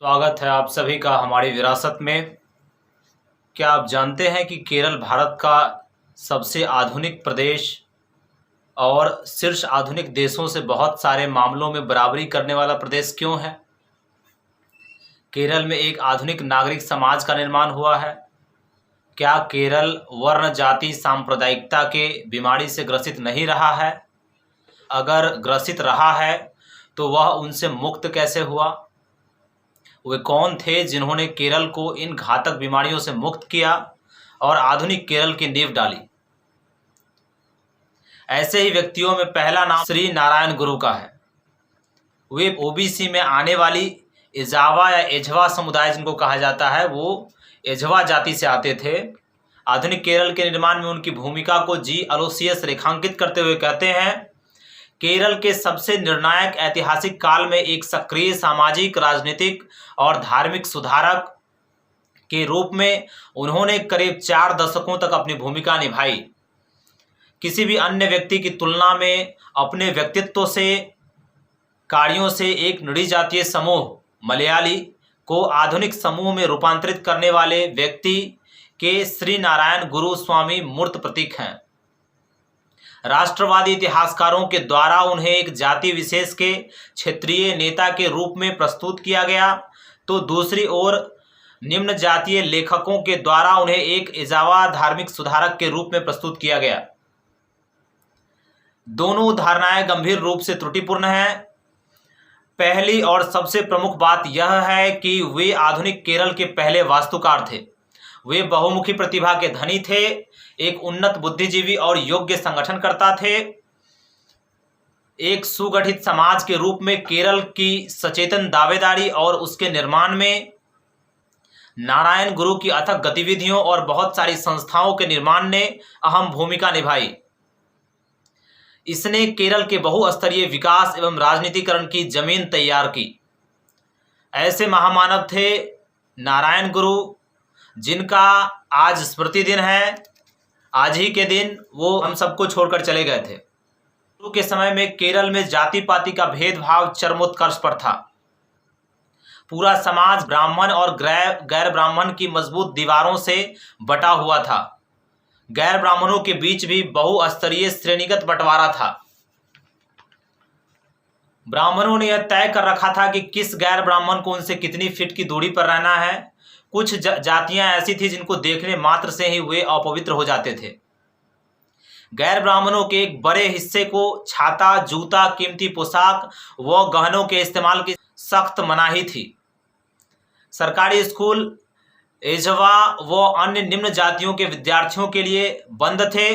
स्वागत है आप सभी का हमारी विरासत में। क्या आप जानते हैं कि केरल भारत का सबसे आधुनिक प्रदेश और शीर्ष आधुनिक देशों से बहुत सारे मामलों में बराबरी करने वाला प्रदेश क्यों है? केरल में एक आधुनिक नागरिक समाज का निर्माण हुआ है। क्या केरल वर्ण जाति सांप्रदायिकता के बीमारी से ग्रसित नहीं रहा है? अगर ग्रसित रहा है तो वह उनसे मुक्त कैसे हुआ? वे कौन थे जिन्होंने केरल को इन घातक बीमारियों से मुक्त किया और आधुनिक केरल की नींव डाली? ऐसे ही व्यक्तियों में पहला नाम श्री नारायण गुरु का है। वे ओबीसी में आने वाली एजावा या एझवा समुदाय जिनको कहा जाता है, वो एझवा जाति से आते थे। आधुनिक केरल के निर्माण में उनकी भूमिका को जी अलोसियस रेखांकित करते हुए कहते हैं, केरल के सबसे निर्णायक ऐतिहासिक काल में एक सक्रिय सामाजिक, राजनीतिक और धार्मिक सुधारक के रूप में उन्होंने करीब 4 दशकों तक अपनी भूमिका निभाई। किसी भी अन्य व्यक्ति की तुलना में अपने व्यक्तित्व से, कार्यों से एक निरी जातीय समूह मलयाली को आधुनिक समूह में रूपांतरित करने वाले व्यक्ति के श्री नारायण गुरु स्वामी मूर्त प्रतीक हैं। राष्ट्रवादी इतिहासकारों के द्वारा उन्हें एक जाति विशेष के क्षेत्रीय नेता के रूप में प्रस्तुत किया गया, तो दूसरी ओर निम्न जातीय लेखकों के द्वारा उन्हें एक एजावा धार्मिक सुधारक के रूप में प्रस्तुत किया गया। दोनों धारणाएं गंभीर रूप से त्रुटिपूर्ण हैं। पहली और सबसे प्रमुख बात यह है कि वे आधुनिक केरल के पहले वास्तुकार थे। वे बहुमुखी प्रतिभा के धनी थे, एक उन्नत बुद्धिजीवी और योग्य संगठनकर्ता थे। एक सुगठित समाज के रूप में केरल की सचेतन दावेदारी और उसके निर्माण में नारायण गुरु की अथक गतिविधियों और बहुत सारी संस्थाओं के निर्माण ने अहम भूमिका निभाई। इसने केरल के बहुस्तरीय विकास एवं राजनीतिकरण की जमीन तैयार की। ऐसे महामानव थे नारायण गुरु, जिनका आज स्मृति दिन है। आज ही के दिन वो हम सबको छोड़कर चले गए थे। गुरु के समय में केरल में जाति पाति का भेदभाव चरमोत्कर्ष पर था। पूरा समाज ब्राह्मण और गैर ब्राह्मण की मजबूत दीवारों से बटा हुआ था। गैर ब्राह्मणों के बीच भी बहुस्तरीय श्रेणीगत बंटवारा था। ब्राह्मणों ने यह तय कर रखा था कि किस गैर ब्राह्मण को उनसे कितनी फीट की दूरी पर रहना है। कुछ जातियां ऐसी थी जिनको देखने मात्र से ही वे अपवित्र हो जाते थे। गैर ब्राह्मणों के एक बड़े हिस्से को छाता, जूता, कीमती पोशाक व गहनों के इस्तेमाल की सख्त मनाही थी। सरकारी स्कूल एझवा व अन्य निम्न जातियों के विद्यार्थियों के लिए बंद थे।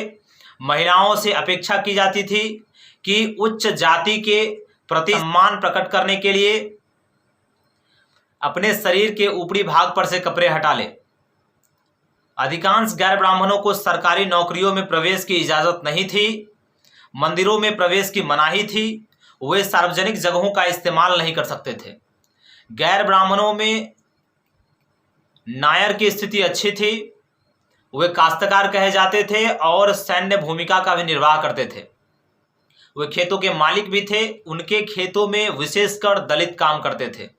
महिलाओं से अपेक्षा की जाती थी कि उच्च जाति के प्रति सम्मान प्रकट करने के लिए अपने शरीर के ऊपरी भाग पर से कपड़े हटा ले। अधिकांश गैर ब्राह्मणों को सरकारी नौकरियों में प्रवेश की इजाजत नहीं थी। मंदिरों में प्रवेश की मनाही थी। वे सार्वजनिक जगहों का इस्तेमाल नहीं कर सकते थे। गैर ब्राह्मणों में नायर की स्थिति अच्छी थी। वे काश्तकार कहे जाते थे और सैन्य भूमिका का भी निर्वाह करते थे। वे खेतों के मालिक भी थे। उनके खेतों में विशेषकर दलित काम करते थे।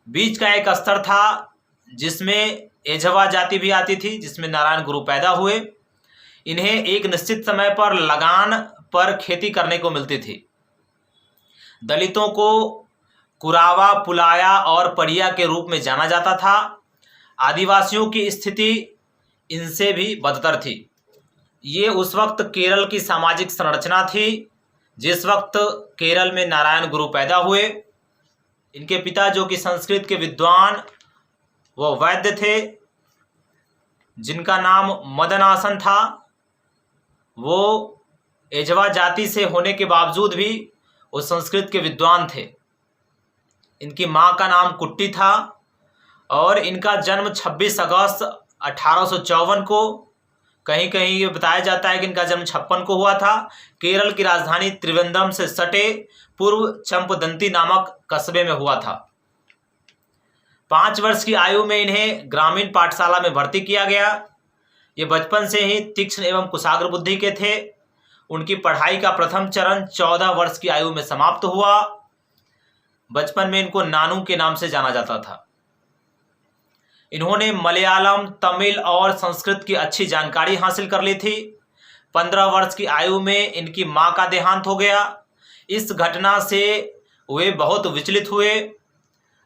बीच का एक स्तर था जिसमें एझवा जाति भी आती थी, जिसमें नारायण गुरु पैदा हुए। इन्हें एक निश्चित समय पर लगान पर खेती करने को मिलती थी। दलितों को कुरावा, पुलाया और पड़िया के रूप में जाना जाता था। आदिवासियों की स्थिति इनसे भी बदतर थी। ये उस वक्त केरल की सामाजिक संरचना थी जिस वक्त केरल में नारायण गुरु पैदा हुए। इनके पिता, जो कि संस्कृत के विद्वान व वैद्य थे, जिनका नाम मदनासन था, वो एझवा जाति से होने के बावजूद भी वो संस्कृत के विद्वान थे। इनकी मां का नाम कुट्टी था और इनका जन्म 26 अगस्त 1854 को, कहीं कहीं ये बताया जाता है कि इनका जन्म 56 को हुआ था, केरल की राजधानी त्रिवेंद्रम से सटे पूर्व चंपदंती नामक कस्बे में हुआ था। 5 वर्ष की आयु में इन्हें ग्रामीण पाठशाला में भर्ती किया गया। ये बचपन से ही तीक्ष्ण एवं कुशाग्र बुद्धि के थे। उनकी पढ़ाई का प्रथम चरण 14 वर्ष की आयु में समाप्त हुआ। बचपन में इनको नानू के नाम से जाना जाता था। इन्होंने मलयालम, तमिल और संस्कृत की अच्छी जानकारी हासिल कर ली थी। 15 वर्ष की आयु में इनकी मां का देहांत हो गया। इस घटना से वे बहुत विचलित हुए।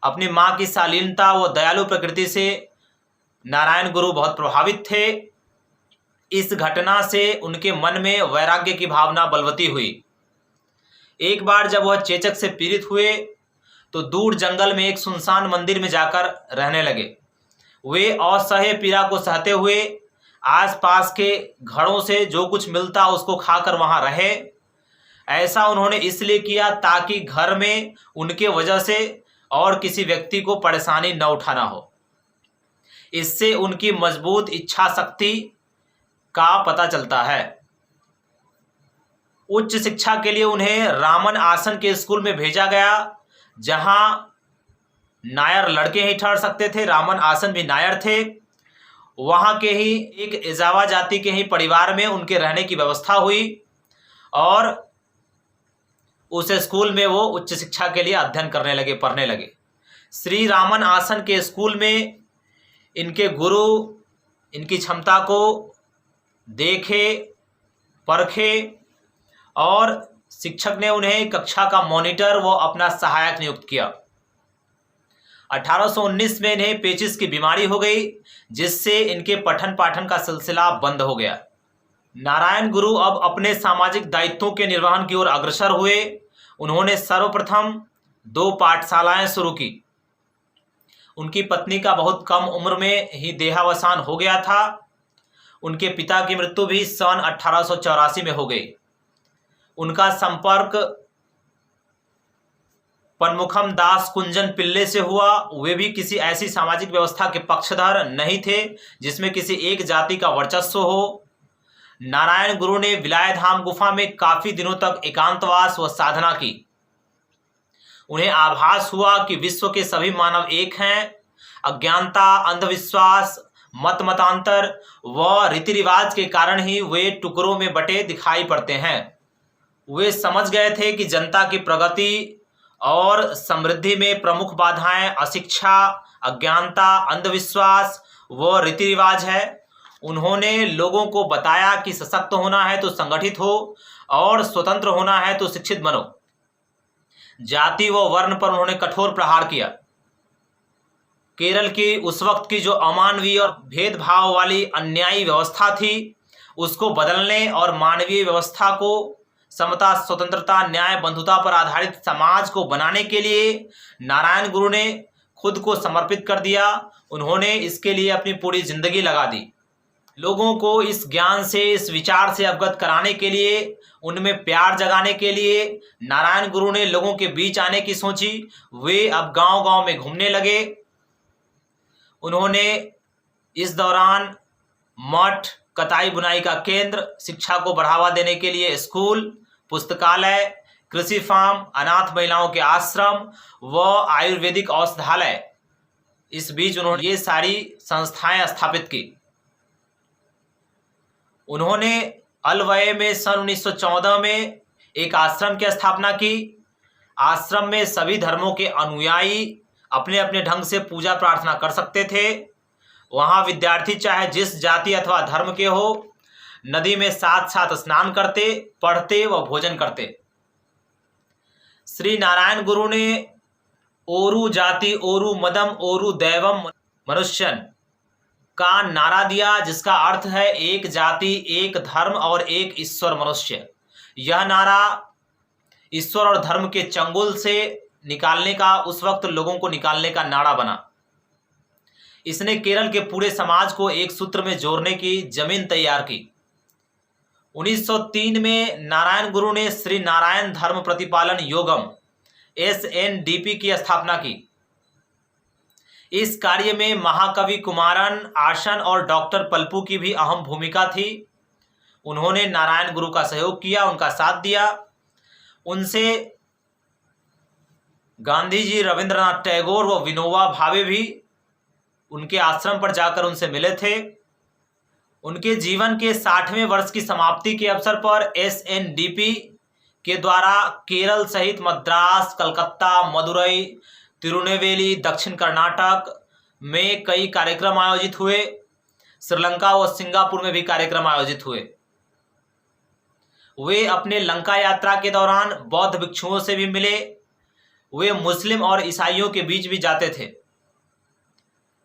अपनी मां की शालीनता व दयालु प्रकृति से नारायण गुरु बहुत प्रभावित थे। इस घटना से उनके मन में वैराग्य की भावना बलवती हुई। एक बार जब वह चेचक से पीड़ित हुए तो दूर जंगल में एक सुनसान मंदिर में जाकर रहने लगे। वे असह्य पीड़ा को सहते हुए आसपास के घरों से जो कुछ मिलता उसको खाकर वहां रहे। ऐसा उन्होंने इसलिए किया ताकि घर में उनके वजह से और किसी व्यक्ति को परेशानी न उठाना हो। इससे उनकी मजबूत इच्छा शक्ति का पता चलता है। उच्च शिक्षा के लिए उन्हें रामन आसन के स्कूल में भेजा गया, जहां नायर लड़के ही ठहर सकते थे। रामन आसन भी नायर थे। वहां के ही एक एजावा जाति के ही परिवार में उनके रहने की व्यवस्था हुई और उस स्कूल में वो उच्च शिक्षा के लिए अध्ययन करने लगे, पढ़ने लगे। श्री रामन आसन के स्कूल में इनके गुरु इनकी क्षमता को देखे, परखे और शिक्षक ने उन्हें कक्षा का मॉनिटर व अपना सहायक नियुक्त किया। 1819 में इन्हें पेचिस की बीमारी हो गई, जिससे इनके पठन पाठन का सिलसिला बंद हो गया। नारायण गुरु अब अपने सामाजिक दायित्वों के निर्वहन की ओर अग्रसर हुए। उन्होंने सर्वप्रथम 2 पाठशालाएं शुरू की। उनकी पत्नी का बहुत कम उम्र में ही देहावसान हो गया था। उनके पिता की मृत्यु भी सन 1884 में हो गई। उनका संपर्क पनमुखम दास कुंजन पिल्ले से हुआ। वे भी किसी ऐसी सामाजिक व्यवस्था के पक्षधर नहीं थे जिसमें किसी एक जाति का वर्चस्व हो। नारायण गुरु ने विलायधाम गुफा में काफी दिनों तक एकांतवास व साधना की। उन्हें आभास हुआ कि विश्व के सभी मानव एक हैं। अज्ञानता, अंधविश्वास, मत मतांतर व रीति रिवाज के कारण ही वे टुकड़ों में बटे दिखाई पड़ते हैं। वे समझ गए थे कि जनता की प्रगति और समृद्धि में प्रमुख बाधाएं अशिक्षा, अज्ञानता, अंधविश्वास व रीति रिवाज है। उन्होंने लोगों को बताया कि सशक्त होना है तो संगठित हो और स्वतंत्र होना है तो शिक्षित बनो। जाति व वर्ण पर उन्होंने कठोर प्रहार किया। केरल की उस वक्त की जो अमानवीय और भेदभाव वाली अन्यायी व्यवस्था थी, उसको बदलने और मानवीय व्यवस्था को समता, स्वतंत्रता, न्याय, बंधुता पर आधारित समाज को बनाने के लिए नारायण गुरु ने खुद को समर्पित कर दिया। उन्होंने इसके लिए अपनी पूरी जिंदगी लगा दी। लोगों को इस ज्ञान से, इस विचार से अवगत कराने के लिए, उनमें प्यार जगाने के लिए नारायण गुरु ने लोगों के बीच आने की सोची। वे अब गांव-गांव में घूमने लगे। उन्होंने इस दौरान मठ, कताई बुनाई का केंद्र, शिक्षा को बढ़ावा देने के लिए स्कूल, पुस्तकालय, कृषि फार्म, अनाथ महिलाओं के आश्रम व आयुर्वेदिक औषधालय, इस बीच उन्होंने ये सारी संस्थाएं स्थापित की। उन्होंने अलवय में सन 1914 में एक आश्रम की स्थापना की। आश्रम में सभी धर्मों के अनुयायी अपने अपने ढंग से पूजा प्रार्थना कर सकते थे। वहाँ विद्यार्थी चाहे जिस जाति अथवा धर्म के हो, नदी में साथ साथ स्नान करते, पढ़ते व भोजन करते। श्री नारायण गुरु ने ओरु जाति ओरु मदम ओरु दैवम मनुष्यन का नारा दिया, जिसका अर्थ है एक जाति, एक धर्म और एक ईश्वर मनुष्य। यह नारा ईश्वर और धर्म के चंगुल से निकालने का, उस वक्त लोगों को निकालने का नारा बना। इसने केरल के पूरे समाज को एक सूत्र में जोड़ने की जमीन तैयार की। 1903 में नारायण गुरु ने श्री नारायण धर्म प्रतिपालन योगम SNDP की स्थापना की। इस कार्य में महाकवि कुमारन, आशन और डॉक्टर पल्पू की भी अहम भूमिका थी। उन्होंने नारायण गुरु का सहयोग किया, उनका साथ दिया। उनसे गांधी जी, रविंद्रनाथ टैगोर व विनोबा भावे भी उनके आश्रम पर जाकर उनसे मिले थे। उनके जीवन के 60वें वर्ष की समाप्ति के अवसर पर SNDP के द्वारा केरल सहित मद्रास, कलकत्ता, मदुरई, तिरुनेलवेली, दक्षिण कर्नाटक में कई कार्यक्रम आयोजित हुए। श्रीलंका और सिंगापुर में भी कार्यक्रम आयोजित हुए। वे अपने लंका यात्रा के दौरान बौद्ध भिक्षुओं से भी मिले। वे मुस्लिम और ईसाइयों के बीच भी जाते थे।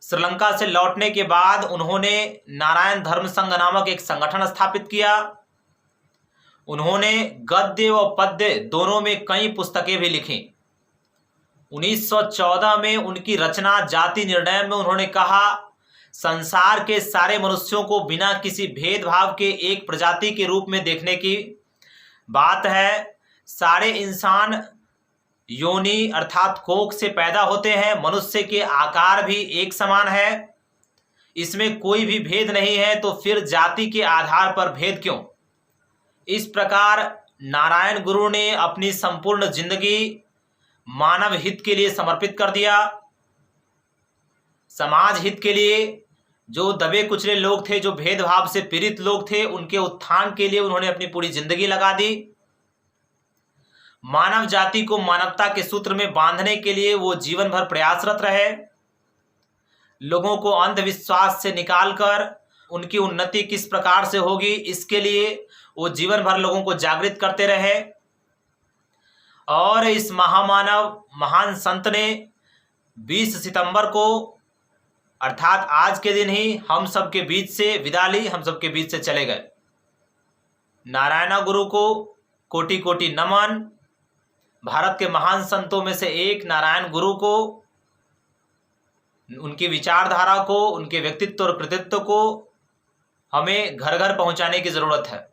श्रीलंका से लौटने के बाद उन्होंने नारायण धर्म संघ नामक एक संगठन स्थापित किया। उन्होंने गद्य व पद्य दोनों में कई पुस्तकें भी लिखी। 1914 में उनकी रचना जाति निर्णय में उन्होंने कहा, संसार के सारे मनुष्यों को बिना किसी भेदभाव के एक प्रजाति के रूप में देखने की बात है। सारे इंसान योनि अर्थात कोख से पैदा होते हैं। मनुष्य के आकार भी एक समान है, इसमें कोई भी भेद नहीं है, तो फिर जाति के आधार पर भेद क्यों? इस प्रकार नारायण गुरु ने अपनी संपूर्ण जिंदगी मानव हित के लिए समर्पित कर दिया। समाज हित के लिए, जो दबे कुचले लोग थे, जो भेदभाव से पीड़ित लोग थे, उनके उत्थान के लिए उन्होंने अपनी पूरी जिंदगी लगा दी। मानव जाति को मानवता के सूत्र में बांधने के लिए वो जीवन भर प्रयासरत रहे। लोगों को अंधविश्वास से निकालकर उनकी उन्नति किस प्रकार से होगी, इसके लिए वो जीवन भर लोगों को जागृत करते रहे। और इस महामानव महान संत ने 20 सितंबर को अर्थात आज के दिन ही हम सबके बीच से विदा ली, हम सबके बीच से चले गए। नारायण गुरु को कोटि कोटि नमन। भारत के महान संतों में से एक नारायण गुरु को, उनकी विचारधारा को, उनके व्यक्तित्व और कृतित्व को हमें घर घर पहुंचाने की जरूरत है।